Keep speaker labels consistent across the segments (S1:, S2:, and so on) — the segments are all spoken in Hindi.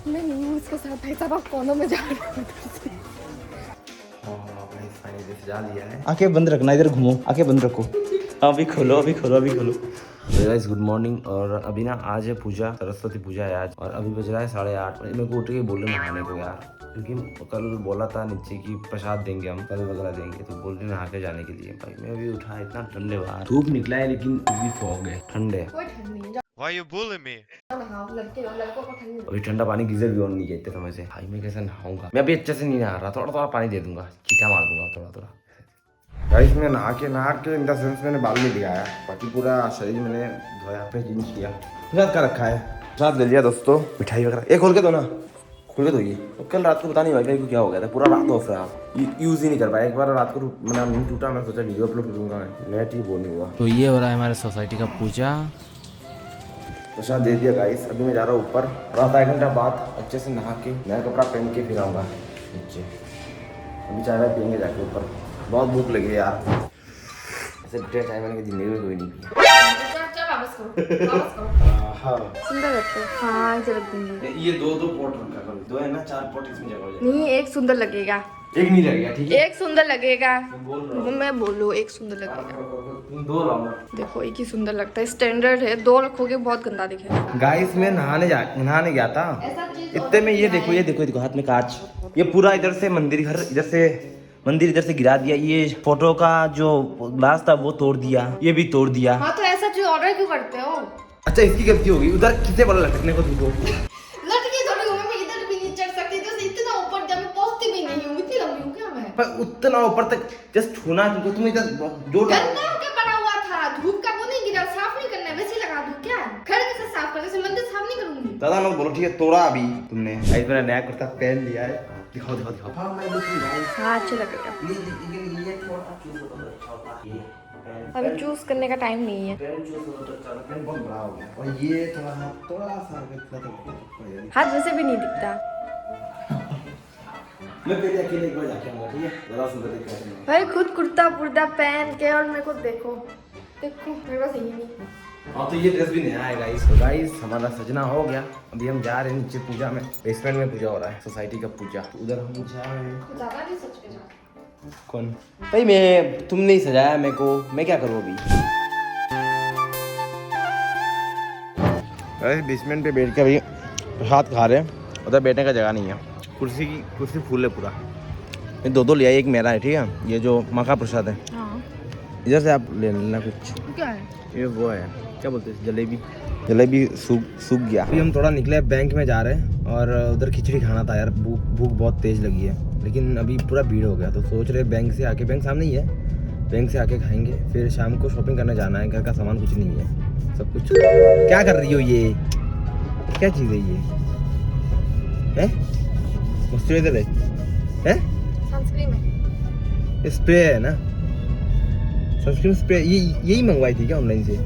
S1: मैं नहीं हूँ उसके साथ। भाई साहब आप कोनों में जा रहे हो।
S2: सजा लिया है। आंखें बंद रखना, इधर घूमो, आंखें बंद रखो। अभी खोलो, अभी खोलो, अभी खोलो। Guys good morning. और अभी ना आज है पूजा, सरस्वती पूजा है आज। और अभी बज रहा है 8:30। मेरे को उठ के बोल रहे नहाने को यार, क्योंकि कल बोला था नीचे की प्रसाद देंगे हम, फल वगैरह देंगे, तो बोल रहे नहा के जाने के लिए। भाई मैं अभी उठा, इतना ठंडे बाहर, धूप निकला है लेकिन भी फॉग है, ठंडे।
S3: Why you bullying me?
S2: अभी ठंडा पानी गीजर भी ऑन नहीं किया इतने समय से। भाई मैं कैसे नहाऊंगा? मैं अभी अच्छे से नहीं नहा रहा, थोड़ा थोड़ा पानी दे दूंगा, चीटा मार दूंगा थोड़ा थोड़ा। गाइस मैं नहा के इन द सेंस मैंने बाल नहीं दिखाया, बाकी पूरा शरीर मैंने धोया, पे चेंज किया। प्रसाद का रखा है, प्रसाद ले लिया दोस्तों, मिठाई वगैरह। एक खोल के दो ना, खोल के दो ये। कल रात को पता नहीं भाई को क्या हो गया था, पूरा रात ऑफ रहा, यूज ही नहीं कर पाया। एक बार रात को मेरा नींद टूटा, मैं सोचा वीडियो अपलोड करूंगा, नेट ही वो नहीं हुआ।
S4: तो ये हो रहा है हमारे सोसाइटी का पूजा।
S2: प्रसाद दे दिया गाइस। अभी मैं जा रहा हूँ ऊपर, और आधा 1 घंटा बाद अच्छे से नहा के नया कपड़ा पहन के फिर आऊँगा नीचे। अभी चाय वाय पियेंगे जाके ऊपर, बहुत भूख लगी है यार। ऐसे बिटिया चाय मैंने जिंदगी में कोई नहीं पी।
S1: सुंदर लगता है। हाँ इसे रख दूंगी।
S2: ये दो पॉट रखा करो, दो है ना, 4 पॉट इसमें जगह हो जाए।
S1: नहीं एक सुंदर लगेगा,
S2: एक नहीं लगेगा, ठीक है?
S1: एक सुंदर लगेगा।
S2: बोल रहा
S1: मैं बोलूँ एक सुंदर लगेगा।
S2: हूँ, 2 लाऊंगा।
S1: देखो एक ही सुंदर लगता है, स्टैंडर्ड है। 2 रखोगे बहुत गंदा दिखेगा।
S2: गाइस मैं नहाने गया था, इतने में ये देखो हाथ में कांच, ये पूरा इधर से मंदिर घर, मंदिर इधर से गिरा दिया। ये फोटो का जो ग्लास था वो तोड़ दिया, ये भी तोड़ दिया।
S1: हाँ तो ऐसा चीज ऑर्डर क्यों करते हो?
S2: अच्छा इसकी गलती होगी, उधर किसे बोला लटकने को तुमको?
S1: लड़की थोड़ी हूँ मैं इधर भी नहीं चढ़ सकती, तो इतना ऊपर जब मैं पहुंचती भी नहीं हूँ, इतनी लंबी हूँ क्या मैं?
S2: पर उतना ऊपर तक जस्ट छूना तुमको, तुम इधर जोर
S1: गंदा होके पड़ा हुआ था, धूप का वो नहीं गिरा, साफ नहीं करना है, वैसे लगा दूं क्या? खड़े कैसे साफ कर, जैसे मंदिर साफ नहीं करूंगी।
S2: दादा लोग बोलो ठीक है, तोड़ा अभी तुमने। गाइस मैंने नया कुर्ता पहन लिया है, दिखाओ। हाँ मैं देखूं गाइस।
S1: हाँ अच्छा लगेगा।
S2: ये थोड़ा चूज होता है, अच्छा होता है ये।
S1: अभी चूज करने का टाइम नहीं है।
S2: पेन चूज होता है, चलो पेन बहुत बड़ा हो गया, और ये थोड़ा सा इतना तो
S1: हाथ वैसे भी नहीं दिखता।
S2: मैं पहले अकेले एक बार जाके आऊंगा, ठीक है? जरा सुंदर दिख रहा है
S1: भाई खुद कुर्ता पुर्ता पहन के, और मेरे को देखो मेरे पास यही नहीं।
S2: हाँ तो ये ड्रेस भी नया है गाइस। तो गाइस हमारा सजना हो गया, अभी हम जा रहे हैं नीचे पूजा में। बेसमेंट में पूजा हो रहा है, सोसाइटी का पूजा, तो उधर हम जा रहे हैं।
S1: ज्यादा नहीं सच के जा।
S2: कौन भाई? मैं, तुमने ही सजाया मेरे को, मैं क्या करूँ अभी? अरे बेसमेंट पे बैठ के अभी प्रसाद खा रहे हैं, उधर बैठने का जगह नहीं है, कुर्सी फुल है पूरा। मैं 2 लिया, एक मेरा है, ठीक है? ये जो माँ का प्रसाद है,
S1: हाँ
S2: इधर से आप ले लेना कुछ।
S1: क्या है
S2: ये वो है, क्या बोलते हैं, जलेबी सूख गया। अभी हम थोड़ा निकले, बैंक में जा रहे हैं, और उधर खिचड़ी खाना था यार, भूख बहुत तेज लगी है, लेकिन अभी पूरा भीड़ हो गया, तो सोच रहे बैंक से आके, बैंक सामने ही है, बैंक से आके खाएंगे। फिर शाम को शॉपिंग करने जाना है, घर का सामान कुछ नहीं है, सब कुछ। क्या कर रही हो? ये क्या चीज़ है? ये है मॉइस्चराइजर है?
S1: सनस्क्रीन है,
S2: स्प्रे है ना, सनस्क्रीन स्प्रे। यही मंगवाई थी क्या ऑनलाइन से?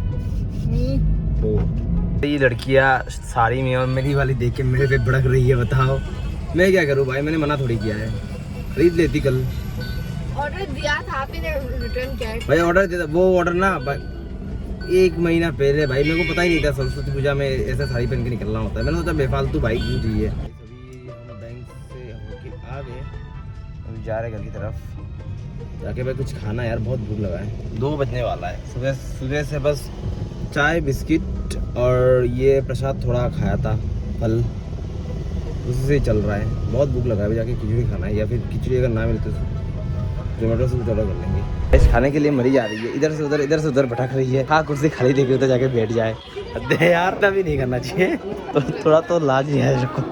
S1: नहीं
S2: तो ये लड़कियां साड़ी में, और मेरी वाली देख के मेरे पे भड़क रही है, बताओ मैं क्या करूं भाई? मैंने मना थोड़ी किया है, खरीद लेती कल।
S1: ऑर्डर दिया था, आपने रिटर्न किया है
S2: भाई ऑर्डर दिया था, वो ऑर्डर ना 1 महीना पहले भाई, मेरे को पता ही नहीं था सरस्वती पूजा में ऐसा साड़ी पहन के निकलना होता है। मैंने सोचा बेफालतू भाई क्यों चाहिए। अभी हम बैंक से होके आ गए, अभी जा रहे घर की तरफ, जाके भाई कुछ खाना यार, बहुत भूख लगा है। 2 बजने वाला है। सुबह से बस चाय बिस्किट और ये प्रसाद थोड़ा खाया था, फल, उसी से ही चल रहा है। बहुत भूख लगा है, जाके खिचड़ी खाना है, या फिर खिचड़ी अगर ना मिले तो जोमेटो से कुछ ऑर्डर कर लेंगे। इस खाने के लिए मरी जा रही है, इधर से उधर भटक रही है। हाँ कुर्सी खाली देखी उधर जाके बैठ जाए, अरे यार इतना भी नहीं करना चाहिए, तो थोड़ा तो लाज ही है इसको।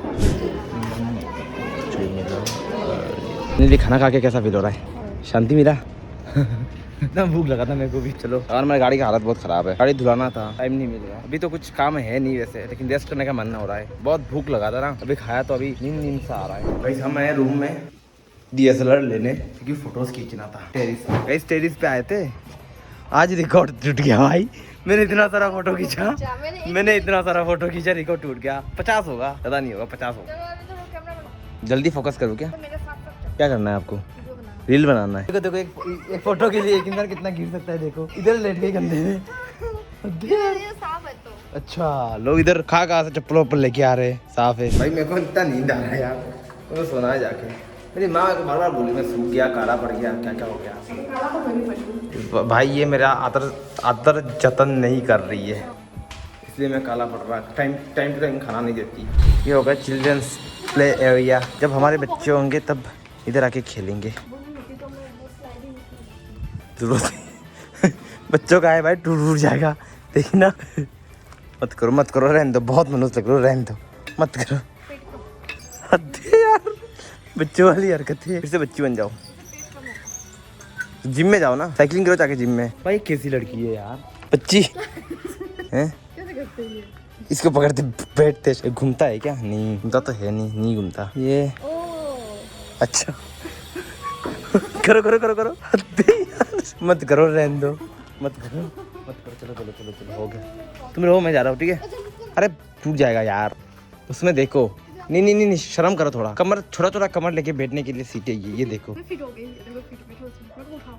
S2: खाना खा के कैसा फील हो रहा है? शांति मिला? इतना भूख लगा था मेरे को भी। चलो, और मेरी गाड़ी की हालत बहुत खराब है, गाड़ी धुलाना था, टाइम नहीं मिल रहा। अभी तो कुछ काम है नहीं वैसे, लेकिन रेस्ट करने का मन हो रहा है, बहुत भूख लगा था ना, अभी खाया तो अभी नींद सा आ रहा है। भाई हम आए रूम में DSLR लेने, क्योंकि फोटोज खींचना था। टेरिस पे आए थे, आज रिकॉर्ड टूट गया भाई। मैंने इतना सारा फोटो खींचा, रिकॉर्ड टूट गया। 50 होगा, ज़्यादा नहीं होगा, 50 होगा। जल्दी फोकस करो। क्या करना है आपको? रील बनाना है। देखो एक फोटो के लिए एक इंसान कितना गिर सकता है, देखो इधर लेट गई गंदे में। अच्छा लोग इधर कहाँ से चप्पल वप्पल लेके आ रहे हैं, साफ है भाई। मेरे को इतना नींद आ रहा है यार, तो सोना है जाके। मेरी माँ मेरे को बार बार बोली मैं सूख गया, काला पड़ गया, क्या क्या हो गया। भाई ये मेरा आदर जतन नहीं कर रही है, इसलिए मैं काला पड़ रहा। टाइम टू टाइम खाना नहीं देती। ये होगा चिल्ड्रंस प्ले एरिया, जब हमारे बच्चे होंगे तब इधर आके खेलेंगे। जरूरत बच्चों का है भाई, टूट जाएगा देखना। मत करो रहने दो, बहुत मनुष्य लग रहा है, रहने दो मत करो। हद्दे यार, बच्चों वाली हरकत है। फिर से बच्ची बन जाओ, जिम में जाओ ना, साइकिलिंग करो जाके जिम में। भाई कैसी लड़की है यार बच्ची हैं? इसको पकड़ते बैठते, घूमता है क्या? नहीं घूमता तो है, नहीं घूमता ये। अच्छा करो हद्दे यार, मत करो रहने दो, मत करो। चलो हो गया। तुम रहो, मैं जा रहा हूँ, ठीक है? अरे टूट जाएगा यार उसमें, देखो। नहीं शर्म करो थोड़ा। कमर छोटा कमर लेके बैठने के लिए सीटें ये देखो।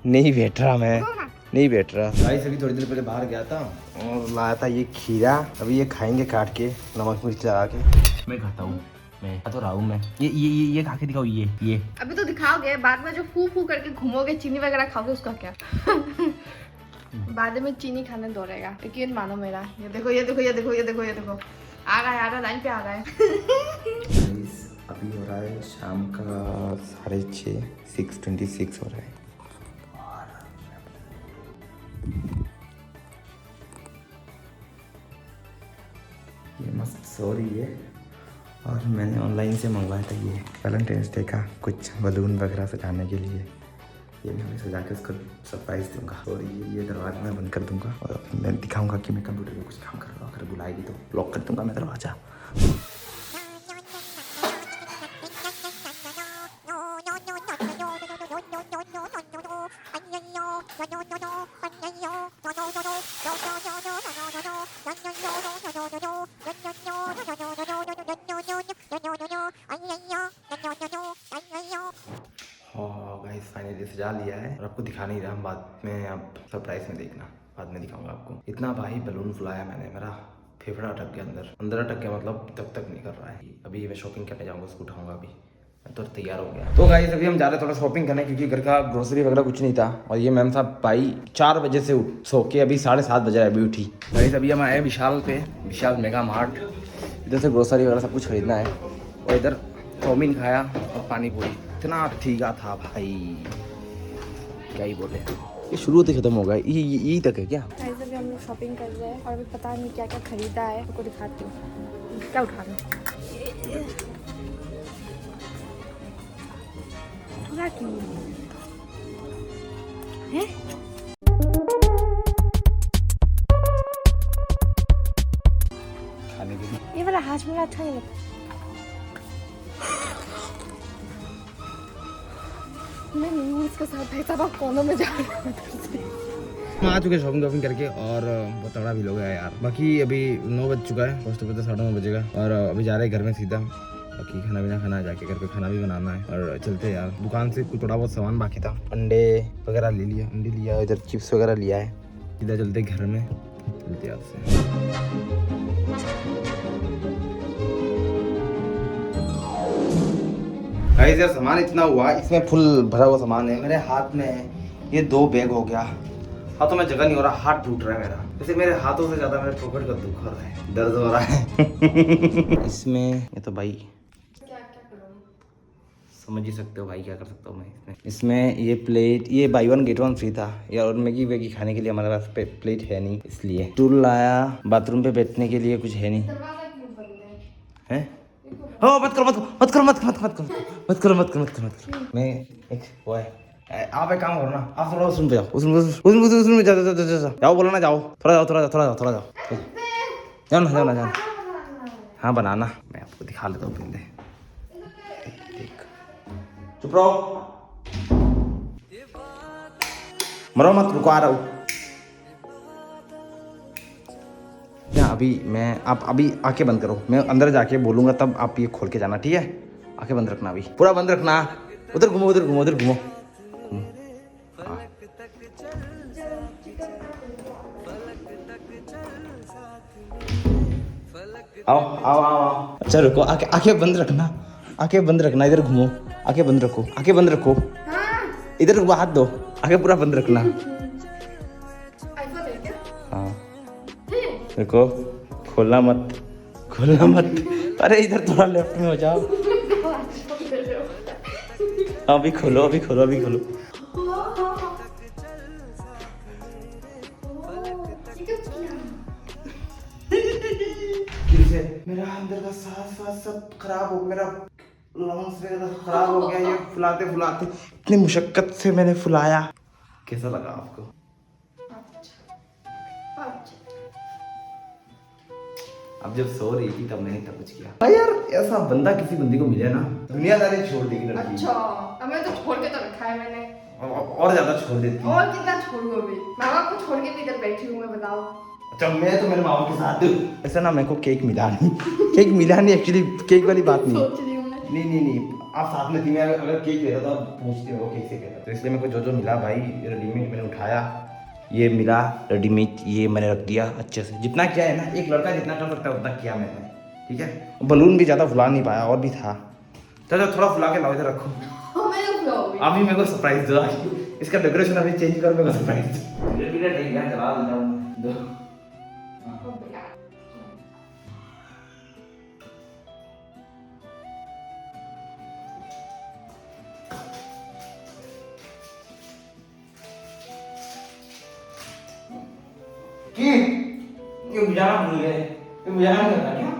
S2: नहीं बैठ रहा मैं, नहीं बैठ रहा भाई। सभी थोड़ी देर पहले बाहर गया था और लाया था ये खीरा। अभी ये खाएंगे काट के, नमक मिर्च लगा के। मैं खाता हूँ, मैं तो रहा हूँ मैं। ये खा के दिखाओ। ये
S1: अभी तो दिखाओगे, बाद में जो फू करके घूमोगे, चीनी वगैरह खाओगे, उसका क्या? बाद में चीनी खाने दौड़ेगा, यकीन मानो मेरा। ये देखो आ रहा है, लाइन पे आ रहा है।
S2: अभी हो रहा है शाम का 6:30, 6:26 हो रहा है। ये मस्त सो रही है और मैंने ऑनलाइन से मंगवाया था ये वैलेंटाइंस डे का कुछ बलून वगैरह सजाने के लिए। ये मैं सजा के उसको सरप्राइज दूंगा और ये दरवाजा मैं बंद कर दूंगा और मैं दिखाऊंगा कि मैं कंप्यूटर में कुछ काम कर रहा हूँ। अगर बुलाएगी तो लॉक कर दूंगा मैं दरवाजा। गाइस फाइनली सजा लिया है और आपको दिखा नहीं रहा, बाद में आप सरप्राइज में देखना, बाद में दिखाऊंगा आपको। इतना भाई बलून फुलाया मैंने, मेरा फेफड़ा अटक गया अंदर अटक गया, मतलब तक नहीं कर रहा है। अभी मैं शॉपिंग करने जाऊंगा, उसको उठाऊंगा। अभी मैं तो तैयार हो गया। तो गाइस अभी हम जा रहे हैं थोड़ा शॉपिंग करने, क्योंकि घर का ग्रोसरी वगैरह कुछ नहीं था। और ये मैम साहब भाई 4 बजे से सो के अभी 7:30 बजे अभी उठी। गाइस अभी हम आए विशाल पे, विशाल मेगा मार्ट। इधर से ग्रोसरी वगैरह सब कुछ खरीदना है। और इधर चाउमीन खाया और पानी पूरी, इतना ठीका था भाई, क्या ही बोले। ये शुरू से खत्म होगा, यही तक है क्या?
S1: अभी हम लोग शॉपिंग कर रहे हैं और अभी पता नहीं क्या क्या खरीदा है, आपको दिखाती हूँ। क्या उठा रहे हैं?
S2: खाने के लिए
S1: ये वाला हाजमोला अच्छा नहीं लगता। नहीं इसके साथ भाई साहब आप कोनों में जा रहे हैं।
S2: हम आ चुके शॉपिंग करके और बहुत तगड़ा भी हो गया यार। बाकी अभी 9 बज चुका है, पहुँचते पहुँचते 9:30 बजेगा और अभी जा रहे हैं घर में सीधा। बाकी खाना पीना खाना है, जाके घर पे खाना भी बनाना है और चलते हैं यार। दुकान से कुछ थोड़ा बहुत सामान बाकी था, अंडे वगैरह ले लिया, अंडे लिया, इधर चिप्स वगैरह लिया है। सीधा चलते घर में, चलते आपसे। गाइस यार सामान इतना हुआ, इसमें फुल भरा हुआ सामान है। मेरे हाथ में ये 2 बैग हो गया, हाथों में जगह नहीं हो रहा, हाथ टूट रहा है मेरा। वैसे मेरे हाथों से ज्यादा मेरे पॉकेट का दुख हो रहा है, दर्द हो रहा है। इसमें ये तो भाई
S1: क्या करूँ,
S2: समझ ही सकते हो भाई, क्या कर सकता हूँ मैं इसमें। ये प्लेट, ये बाई 1 गेट 1 फ्री था यार। और मैगी वैगी खाने के लिए हमारे पास प्लेट है नहीं, इसलिए टूल लाया। बाथरूम पे बैठने के लिए कुछ है नहीं है। हो मत करो। मैं एक वो है, आप एक काम करो ना, आप थोड़ा उसमें जाओ, उसमें जाओ, बोलो ना, जाओ थोड़ा जाओ जाओ। हाँ बनाना, मैं आपको दिखा लेता हूँ पहले। देख चुप रहो, मरो मत, रुको आ रहा हूँ। अभी मैं, आप अभी आंखें बंद करो, मैं अंदर जाके बोलूंगा तब आप ये खोल के जाना, ठीक है? आंखें बंद रखना, अभी पूरा बंद रखना। उधर घूमो। हाँ। आओ आओ आओ आओ। अच्छा रुको, आंखें आंखें बंद रखना, आंखें बंद रखना, इधर घूमो, आंखें बंद रखो, आंखें बंद रखो,
S1: हाँ
S2: इधर हाथ दो, आंखें पूरा बंद रखना।
S1: आईफोन है क्या?
S2: हाँ देखो, खोलना मत, खोलना मत। अरे इधर थोड़ा लेफ्ट में हो जाओ। अभी खोलो, अभी खोलो, अभी खोलो। मेरा अंदर का सांस वास सब खराब हो, मेरा लंग्स वगैरह खराब हो गया ये फुलाते फुलाते। इतनी मुशक्कत से मैंने फुलाया। कैसा लगा आपको? अब जब सो रही थी तब मैंने तब कुछ किया। हाँ यार, ऐसा बंदा किसी बंदी को मिले ना, दुनियादारी छोड़ देगी लड़की।
S1: अच्छा, हमें तो छोड़ के तो रखा है मैंने।
S2: और ज्यादा छोड़ देती।
S1: और कितना छोड़ू अभी? माँ बाप को छोड़ के भी इधर बैठी हूँ मैं, बताओ।
S2: अच्छा, मैं तो मेरे माँ के साथ हूँ। ऐसा ना, मेरे को केक मिला नहीं, केक मिला नहीं, एक्चुअली केक वाली बात नहीं।
S1: सोच रही हूँ मैं।
S2: नहीं, आप साथ में थी, मैं अगर केक लेता तो आप पूछते हो कैसे कहता, तो इसलिए मेरे को जो जो मिला भाई रेडीमेड मैंने उठाया। ये मिला रेडीमेड, ये मैंने रख दिया अच्छे से। जितना किया है ना, एक लड़का जितना कर सकता है उतना किया मैंने, ठीक है। बलून भी ज़्यादा फुला नहीं पाया, और भी था। चलो थोड़ा फुला के लाओ, इधर रखो। अभी मेरे को सरप्राइज दो, इसका डेकोरेशन अभी चेंज कर, मेरे को सरप्राइज दो। ये बुझाना भूल गए, ये बुझाना नहीं होता क्या?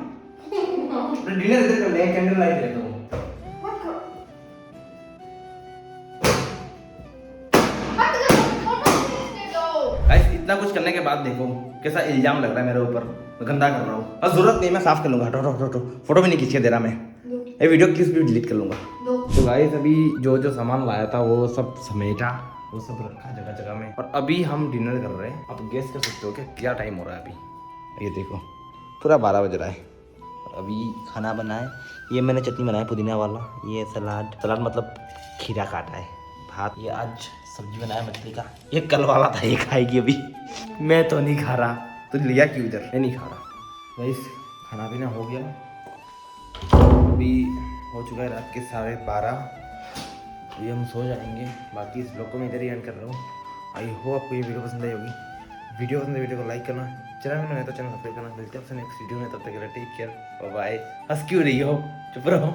S2: डिनर इधर कर ले, कैंडल लाइट ले दो। गाइस, इतना कुछ करने के बाद देखो कैसा इल्जाम लग रहा है मेरे ऊपर, मैं गंदा कर रहा हूँ। और जरूरत नहीं, मैं साफ कर लूंगा। हटो हटो हटो, फोटो भी नहीं खींच के दे रहा मैं, ये वीडियो क्लिप भी डिलीट कर लूंगा। तो गाइस, अभी जो जो सामान लाया था वो सब समेटा, वो सब रखा जगह जगह में, और अभी हम डिनर कर रहे हैं। आप गेस कर सकते हो कि क्या टाइम हो रहा है अभी। ये देखो, पूरा 12 बज रहा है। अभी खाना बना है, ये मैंने चटनी बनाया पुदीना वाला, ये सलाद मतलब खीरा काटा है, भात, ये आज सब्जी बनाया मछली का, ये कल वाला था, ये खाएगी अभी। मैं तो नहीं खा रहा, तो लिया क्यों इधर, मैं नहीं खा रहा। गाइस, खाना पीना हो गया, अभी हो चुका है रात के 12:30। ये हम सो जाएंगे। बाकी इस ब्लॉग को मैं इधर ही एंड कर रहा हूँ। आई होप आपको ये वीडियो पसंद आई होगी। वीडियो पसंद है, वीडियो को लाइक करना, चैनल में नहीं तो चैनल सब्सक्राइब करना। मिलते हैं आपसे नेक्स्ट वीडियो में, तब तक के लिए टेक केयर, बाय बाय। हंस क्यों रही हो, चुप रहो।